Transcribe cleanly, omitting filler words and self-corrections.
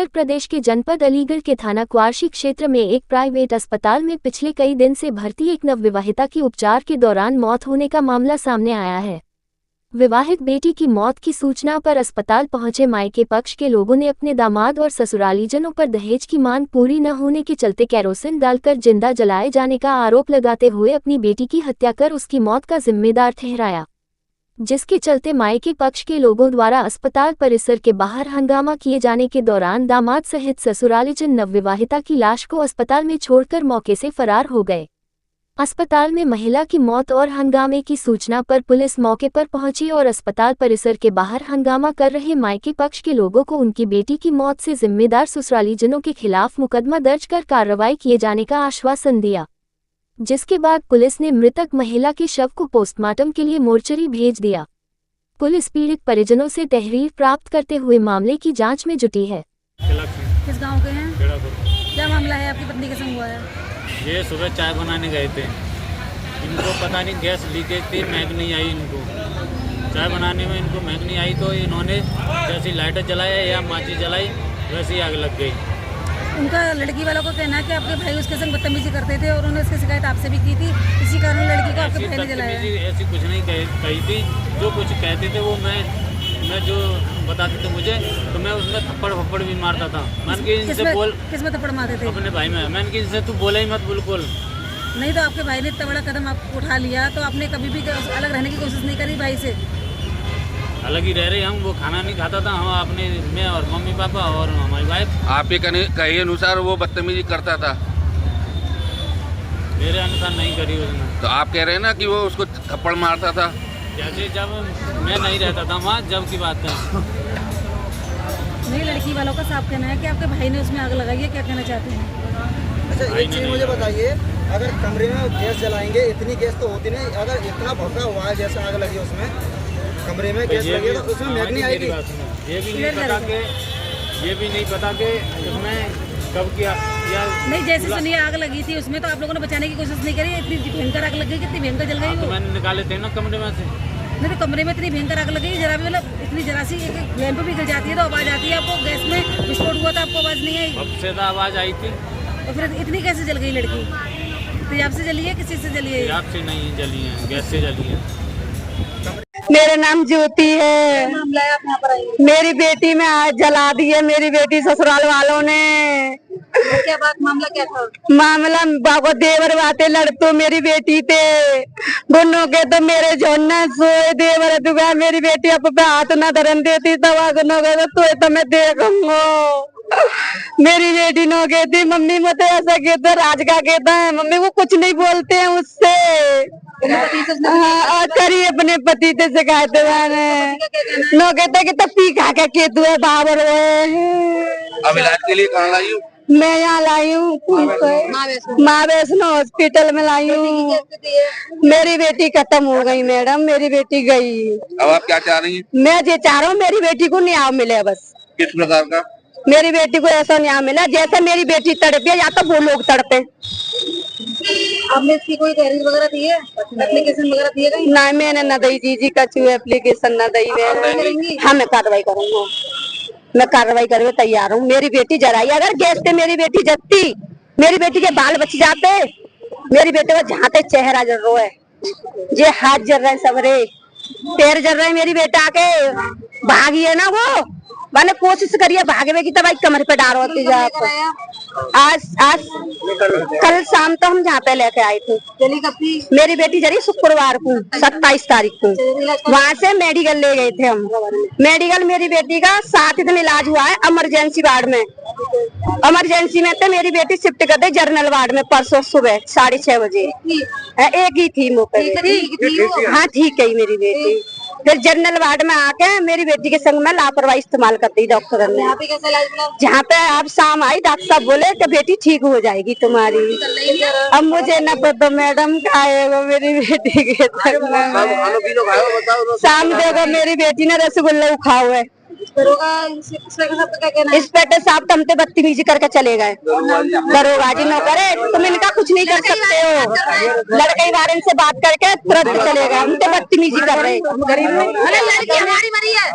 उत्तर प्रदेश के जनपद अलीगढ़ के थाना क्वारशी क्षेत्र में एक प्राइवेट अस्पताल में पिछले कई दिन से भर्ती एक नवविवाहिता की उपचार के दौरान मौत होने का मामला सामने आया है। विवाहित बेटी की मौत की सूचना पर अस्पताल पहुंचे मायके पक्ष के लोगों ने अपने दामाद और ससुरालीजनों पर दहेज की मांग पूरी न होने के चलते केरोसिन डालकर जिंदा जलाए जाने का आरोप लगाते हुए अपनी बेटी की हत्या कर उसकी मौत का जिम्मेदार ठहराया, जिसके चलते मायके पक्ष के लोगों द्वारा अस्पताल परिसर के बाहर हंगामा किए जाने के दौरान दामाद सहित ससुरालीजन नवविवाहिता की लाश को अस्पताल में छोड़कर मौके से फरार हो गए। अस्पताल में महिला की मौत और हंगामे की सूचना पर पुलिस मौके पर पहुंची और अस्पताल परिसर के बाहर हंगामा कर रहे मायके पक्ष के लोगों को उनकी बेटी की मौत से जिम्मेदार ससुरालीजनों के खिलाफ मुकदमा दर्ज कर कार्रवाई किए जाने का आश्वासन दिया, जिसके बाद पुलिस ने मृतक महिला के शव को पोस्टमार्टम के लिए मोर्चरी भेज दिया। पुलिस पीड़ित परिजनों से तहरीर प्राप्त करते हुए मामले की जांच में जुटी है। किस गांव के हैं? क्या मामला है? आपकी पत्नी के संग हुआ है? ये सुबह चाय बनाने गए थे, इनको पता नहीं गैस लीकेज थी, महक नहीं आई इनको। चाय बनाने में इनको महक नहीं आई तो इन्होंने जैसी लाइटर जलाया या माचिस जलाई वैसे ही आग लग गई। उनका लड़की वालों को कहना है कि आपके भाई उसके संग बदतमीजी करते थे और उन्होंने इसकी शिकायत आपसे भी की थी, इसी कारण लड़की को आपके भाई ने जलाया। ऐसी कुछ नहीं कही थी, जो कुछ कहते थे वो मैं जो बताते थे मुझे तो मैं उसमें थप्पड़ भी मारता था। मैंने कि इनसे बोल, किसमें थप्पड़ मारते थे? अपने भाई में। मैंने कि इनसे तू बोला ही मत बिल्कुल। नहीं तो आपके भाई ने इतना बड़ा कदम आपको उठा लिया तो आपने कभी भी अलग रहने की कोशिश नहीं करी भाई से? अलग ही रह रहे हम, वो खाना नहीं खाता था, हम अपने मैं और मम्मी पापा और हमारी वाइफ। आपके कहे अनुसार वो बदतमीजी करता था? मेरे अनुसार नहीं करी उसने। तो आप कह रहे हैं ना कि वो उसको थप्पड़ मारता था? जैसे जब मैं नहीं रहता था वहाँ, जब की बात है। नहीं, लड़की वालों का साफ कहना है कि आपके भाई ने उसमें आग लगाई है। क्या कहना चाहते हैं? अच्छा, एक चीज़ मुझे बताइए, अगर कमरे में गैस जलाएंगे, इतनी गैस तो होती नहीं, अगर इतना भड़का हुआ है जैसे आग लगी उसमें, कमरे में गैस लगी तो उसमें महक नहीं आएगी? ये भी नहीं पता कि उसमें कब किया या नहीं। जैसे सुनिए आग लगी थी उसमें तो आप लोगों ने बचाने की कोशिश नहीं करी? इतनी भयंकर आग लग गई, कितनी भयंकर जल गई? तो मैंने निकाले थे ना कमरे में से। नहीं तो कमरे में इतनी भयंकर आग लग गई, जरा भी मतलब इतनी जरा सी एक लैंप भी गिर जाती है तो आवाज आती है। आपको गैस में विस्फोट हुआ था, आपको आवाज नहीं आई? सबसे तो आवाज आई थी। तो फिर इतनी कैसे जल गई लड़की? तेजाब से जली है? किस चीज से जली है? तेजाब से नहीं जली है, गैस से जली है। मेरा नाम ज्योति है। मामला है, आप यहाँ पर आइए। मेरी बेटी में आज जला दी है मेरी बेटी ससुराल वालों ने। क्या बात? मामला क्या था? मामला बाबा देवर बातें लड़तो मेरी बेटी थे गुन्नों के तो मेरे जोना सोए देवर दुआ मेरी बेटी अब पे हाथ न धरन देती तवा गुन्नों के तो मैं देखूंगा। मेरी बेटी नो कहती मम्मी मत ऐसा कहता, राज का कहता है मम्मी वो कुछ नहीं बोलते हैं उससे। करी अपने पति से शिकायत नो कहते कि तब पी खा के तू है बाबर। अब इलाज के लिए कहाँ लाई हूँ? मैं यहाँ लाई हूँ माँ वैष्णो हॉस्पिटल में लाई हूँ। मेरी बेटी खत्म हो गई मैडम, मेरी बेटी गई। अब आप क्या चाह रही हैं? मैं ये चाह रहा हूँ मेरी बेटी को न्याय मिले बस। किस प्रकार का? मेरी बेटी को ऐसा न्याय मिला जैसे मेरी बेटी तड़पे या तो वो लोग तड़पे। आपने इसकी कोई तहरीर वगैरह दी है, एप्लीकेशन वगैरह दी है? ना मैंने न दी जी कछु एप्लीकेशन न दी। हाँ मैं कार्रवाई करूँगा, मैं कार्रवाई करने तैयार हूँ। मेरी बेटी जराई, अगर गैस से मेरी बेटी जलती, मेरी बेटी के बाल बच जाते। मेरी बेटे का जहाँ तक चेहरा जल रहा है, ये हाथ जल रहे हैं, सबरे पैर जल रहे हैं। मेरी बेटा के भागी है ना वो, मैंने कोशिश करी है भागने की, तब कमर पे डाल होती जा। आज कल शाम तो हम जहाँ पे लेके आए थे। जली कब थी? मेरी बेटी जली शुक्रवार को 27 तारीख को। वहाँ से मेडिकल ले गए थे हम। मेडिकल मेरी बेटी का 7 दिन इलाज हुआ है इमरजेंसी वार्ड में। इमरजेंसी में तो मेरी बेटी शिफ्ट कर दी जनरल वार्ड में परसों सुबह 6:30 बजे। एक ही थी मुँह। हाँ ठीक है मेरी बेटी। फिर जनरल वार्ड में आके मेरी बेटी के संग में लापरवाही इस्तेमाल कर दी डॉक्टर ने। जहाँ पे आप शाम आई डॉक्टर साहब बोले कि बेटी ठीक हो जाएगी तुम्हारी। अब मुझे न पता मैडम खाएगा मेरी बेटी के शाम देखो मेरी बेटी ने रसगुल्ला खाओ है। इंस्पेक्टर साहब तो हमसे बदतमीजी करके चले गए। दरोगा जी नौकर है, तुम इनका कुछ नहीं कर सकते हो। लड़के बारे से बात करके तुरंत चले गए, हमसे बदतमीजी कर रहे। लड़की हमारी मरी है।